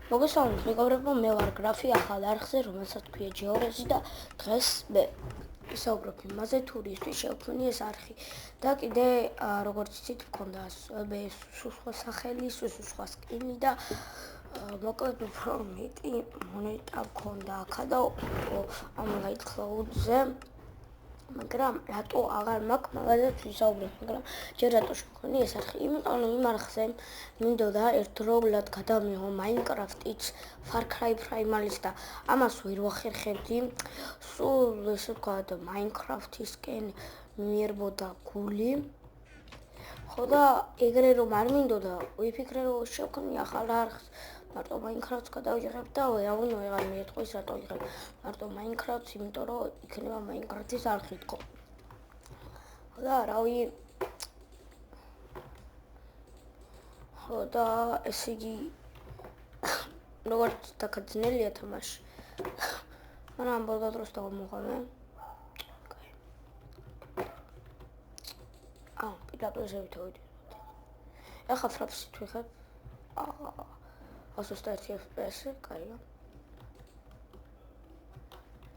მოგესალმებით მეგობრებო, მე ვარ გრაფი ახალ არხზე, რომელსაც ქვია ჯეორეზი და დღეს მე ვისაუბრებ იმაზე, თუ რისთვის შევქმნი ეს არხი. და კიდე როგორც იცით, მქონდა სხვა სახელი, სხვა სკინი და მოკლედ უფრო მეტი მონეტა მქონდა აქა და ამ Light Cloud-ზე. მაგრამ რატო აღარ მაქვს მაგალითად ვისაუბრებ, მაგრამ ჯერ რატო შევქმნი ეს არხი? იმიტომ რომ იმ არხზე მინდოდა ერთდროულად გადავმიღო Minecraft-იც, Far Cry Primal-ის და ამას ვერ ვახერხებდი. სულ ესე ვთქვათ, Minecraft-ისკენ მიერბოდა გული. ხო და ეგრე რომ არ მინდოდა, ვიფიქრე რომ შევქმნი ახალ არხს. მარტო Minecraft-ს გადავიღებ და ვეავინო ეგარ მიეთქვის რატო ვიღებ მარტო Minecraft-ს, იმიტომ რომ იქნება Minecraft-ის არხი თქო. და რავი. ხო და ესე იგი როგორც დაკაცნელია თამაში. მაგრამ ბოლო დროს დავმოყავე. პირდაპირ შევიდეთ. ახლა ფრაპსი თვიხებ. 121 FPS-ი, კაია.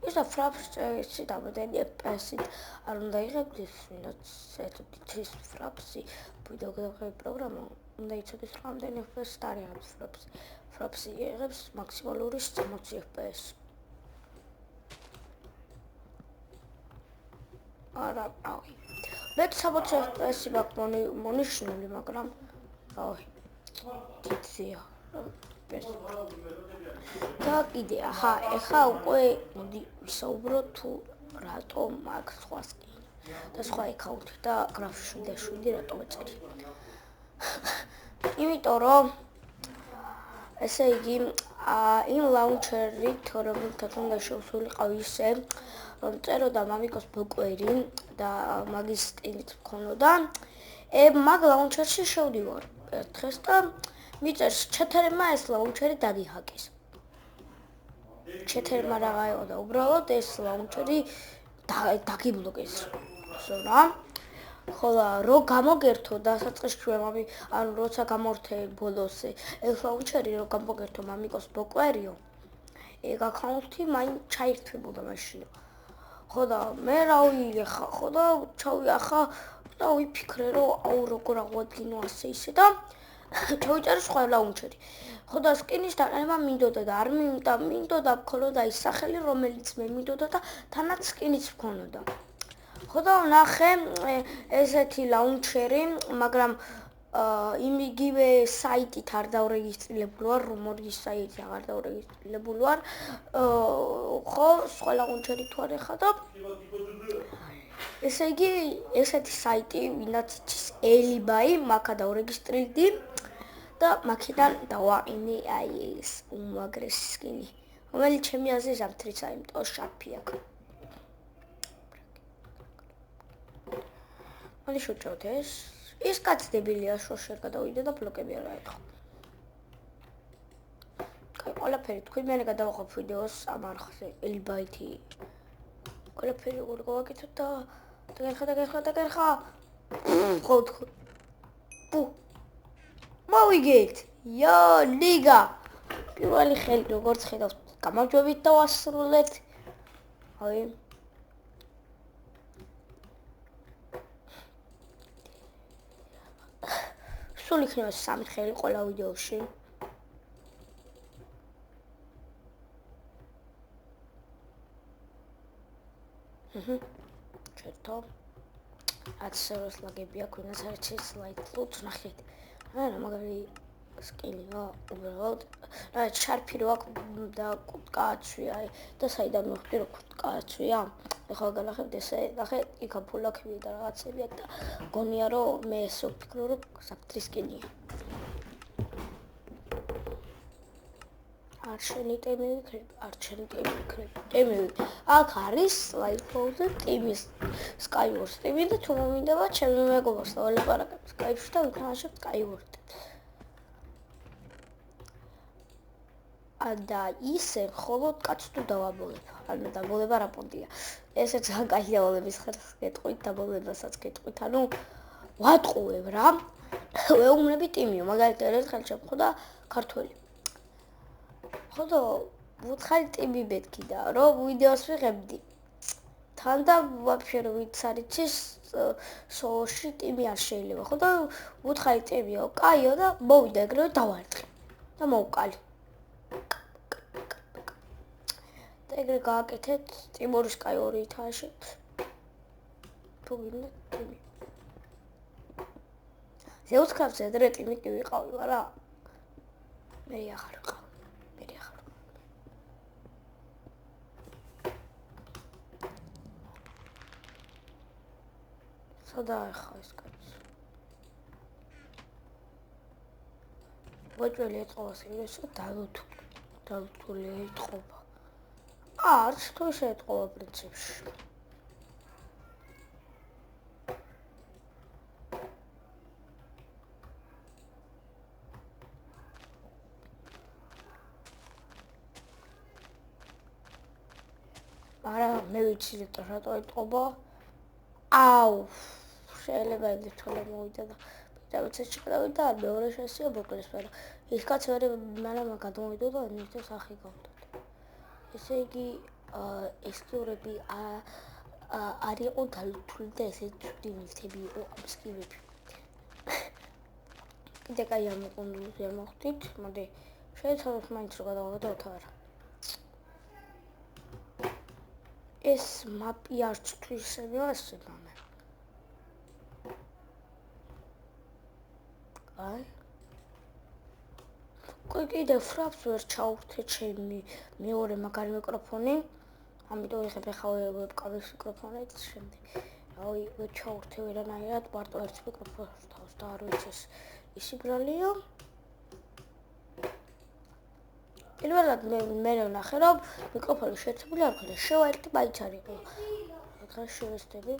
ისა ფრაპსი დამოდენი FPS-ით არ უნდა იღებდეს, ვინაც ეთქვით ის ფრაპსი, ვიდეო გადაღების პროგრამა, უნდა იცოდეს რომ ამდენი FPS-ით არ იღებს ფრაპსი. ფრაპსი იღებს მაქსიმალური 60 FPS. არა, რავი. მე 60 FPS-ი მაქვს მონიშნული, მაგრამ რავი. დიდია. და კიდე ახლა უკვე მოდი ვისაუბრო თუ რატო მაქვს სხვა სკინი და სხვა აკაუნტი და გრაფი 7 რატო ვეწერი. იმიტომ რომ ესე იგი იმ ლაუნჩერით რომელთაც უნდა შევსულიყავ ისე რომ წეროდა მამიკოს ბოკვერი და მაგის სტილით მქონოდა მაგ ლაუნჩერში შევდივარ ერთ დღეს და მიწერს ჩეთერმა ეს ლაუნჩერი დაგიჰაკეს. ჩეთერმა რაღა იყო და უბრალოდ ეს ლაუნჩერი დაგიბლოკეს. რა? ხო და რო გამოგერთო დასაწყისში ანუ როცა გამორთე ბოლოს ეს ლაუნჩერი რო გამოგერთო მამიკოს ბოკვერიო ეგ აკაუნტი მაინც ჩაირთვებოდა მაშინ. ხო და მე რავი ხო და ჩავიახა და ვიფიქრე რომ აუ როგორ აღვადგინო ასე ისე და ჩავიწერე სხვა ლაუნჩერი. ხო და სკინის დაყენება მინდოდა და არ მინდოდა მქონოდა ის სახელი რომელიც მე მინდოდა და თანაც სკინიც მქონოდა. ხო და ვნახე ესეთი ლაუნჩერი, მაგრამ იმიგივე საიტით არ დავრეგისტრირებული ვარ, რომორგის საიტი აღარ დავრეგისტრირებული ვარ. ხო, სხვა ლაუნჩერი თუ არ ეხა და ესე იგი ესეთი საიტი, ვინაც იცის Alibi, მაქა დავრეგისტრირდი და მაქედან დავაყენე აი ეს უმაგრესი სკინი, რომელიც ჩემი აზრით ზამთრიცა, იმიტომ შარფი აქვს. მოდი შევჭოთ ეს. ის კაც დებილია, შორშერ გადავიდე და ბლოკები არ აეთხო. კაი, ყველაფერი თქვი, მე გადავაყოფ ვიდეოს ამ არხზე, Alibi-ი. ყველაფერი როგორ გავაკეთოთ და დაგერხა. ხო თქვი. პუ. მოვიგეთ. ლიგა. პირველი ხელი როგორც ხედავთ, გამარჯვებით დავასრულეთ. აი სულ იქნება 3 ხელი ყველა ვიდეოში. ჩერთო. აცეროს ლაგები აქვს, ვინაც არ იცის Light Cloud ნახეთ. არა, მაგარი სკინია უბრალოდ. რა შარფი რო აქვს და კუტკაცვია და საიდან მოხდი რო კუტკაცვია. ეხლა განახებთ ესე, ნახეთ, იქ ფულაკები და რაღაცებია და გონია რომ მე ესე ვფიქრო რომ საფრთხის სკინია. არ შენი ტემი ვიქრებ, არ შენი ტემი ვიქრებ. აქ არის Light Cloud-ზე ტიმის Skywars ტიმი და თუ მომინდება ჩემი მეგობრს დავალაპარაკებ Skype-ში და ვითამაშებ Skywars. და ისე მხოლოდ კაც თუ დავაბოლებ. ანუ დაბოლება რა პონტია. ესეც კაი დავალების ხერხს გეტყვით, დაბოლებასაც გეტყვით. ანუ ვატყუებ რა. ვეუბნები ტიმიო, მაგალითად ერთხელ შემხოდა ქართველი. ხოდა ვუთხარი ტიმი მეთქიდა რომ ვიდეოს ვიღებდი თან და ვაფშე რომ ვიც არიცის სოლოში ტიმი არ შეიძლება ხოდა ვუთხარი ტიმიო კაიო და მოვიდა ეგრევე დავარწყე და მოვკალი და ეგრე გააკეთეთ ტიმორის კაი 2 ეთაჟით თუ გინდა ტიმი ზეუცქავზე ადრე ტიმი კი ვიყავი არა მე ახარ ვიყავ სადაა ხა ეს კაცი ვაჭველი ეთყობას იმასო დალუთული ეთყობა არც თუ შეეთყობა პრინციპში არა მე ვიცი რატო ეთყობა აუ შეიძლება ეგ თოლა მოვიდა და დავიცეთ შეკრავდა და მეორე შესია მოკლეს მაგრამ ის კაც ვერ მაგრამ გადმოვიდა და ნიჭი სახი გავდოთ ესე იგი ესკიურები არ იყო დალუთული და ესე ცუდი ნივთები იყო ამ სკივები კიდე კაი ამოყუნდულზე მოხდით მოდი შეეცადოთ მაინც რომ გადავაგდოთ არა ეს მაპი არც თუ ისევე ასება მე აი კიდე ფრაფს ვერ ჩაუხდე ჩემი მეორე მაგარი მიკროფონი ამიტომ ეხება ხავე ვებკამის მიკროფონით შემდეგ აი ვერ ჩაუხდე ვერანაირად მარტო ერთ მიკროფონს თავს და არ ვიცი ისი ბრალიო პირველად მე ვნახე რომ მიკროფონი შეერთებული არ ხდება შევაერთდი მაინც არ იყო ახლა შევესწრები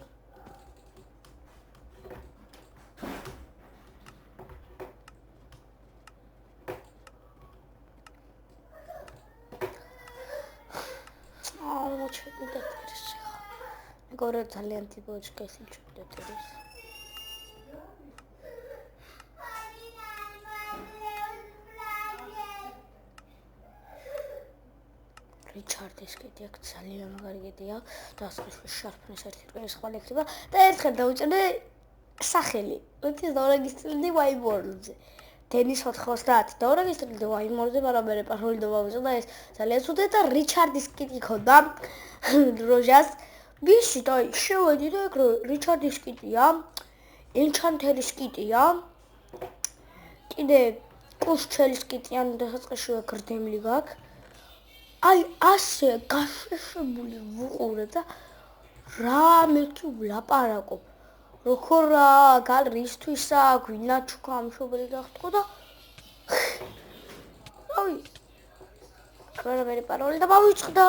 მეგობრებო ძალიან ტიპოჩი გესიჩვდეთ ეს რიჩარდის კიდე აქ ძალიან მაგარი კიდეა და ასკრიფის შარფნის ერთი რკინის ხვალ ექნება და ერთხელ დავუჭერე სახელი ვთქვი დავრეგისტრირდი ვაიმორზე დენის 90 დავრეგისტრირდი ვაიმორზე მაგრამ მე პაროლი დავავიწყე და ეს ძალიან ცუდე და რიჩარდის კიდე ხოდა როჟას ვისი და შევედი და ეგ რიჩარდის კიდია ენჩანთერის კიდია კიდე კუშჩელის კიდიან დასაწყისშივე გრდემლი გაქვს აი ასე გაშეშებული ვუყურე და რა მეთქი ვლაპარაკობ როგორ გალრისთვისა გვინა ჩუქა ამშობელი გახტყო და აი მე პაროლი და მოვიწყდა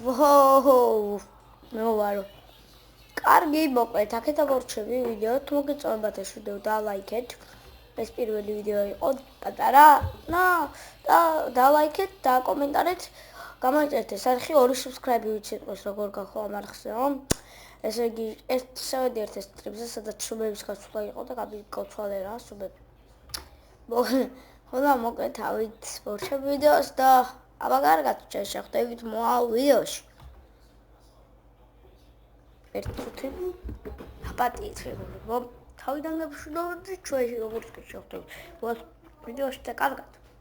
ვოჰო მოვარო კარგი მოკლედ აქეთ ამორჩები ვიდეო თუ მოგეწონებათ ეს ვიდეო და ლაიქეთ ეს პირველი ვიდეო იყო პატარა და ლაიქეთ და კომენტარით გამოიწერეთ ეს არხი 2 subscribe-ი ვიცი იყოს როგორ გახო ამ არხზეო ესე იგი ეს შევედი ერთ სტრიმზე სადაც სუბების გაცვლა იყო და გავცვალე რა სუბები ხოდა მოკლედ თავით მორჩები ვიდეოს და აბა კარგად შეხვდებით მოავალ ვიდეოში ერთი აპატიეთ მეგობრებო თავიდან გაბშულობდი ჩვენში როგორც შეხვდებით ვიდეოში და კარგად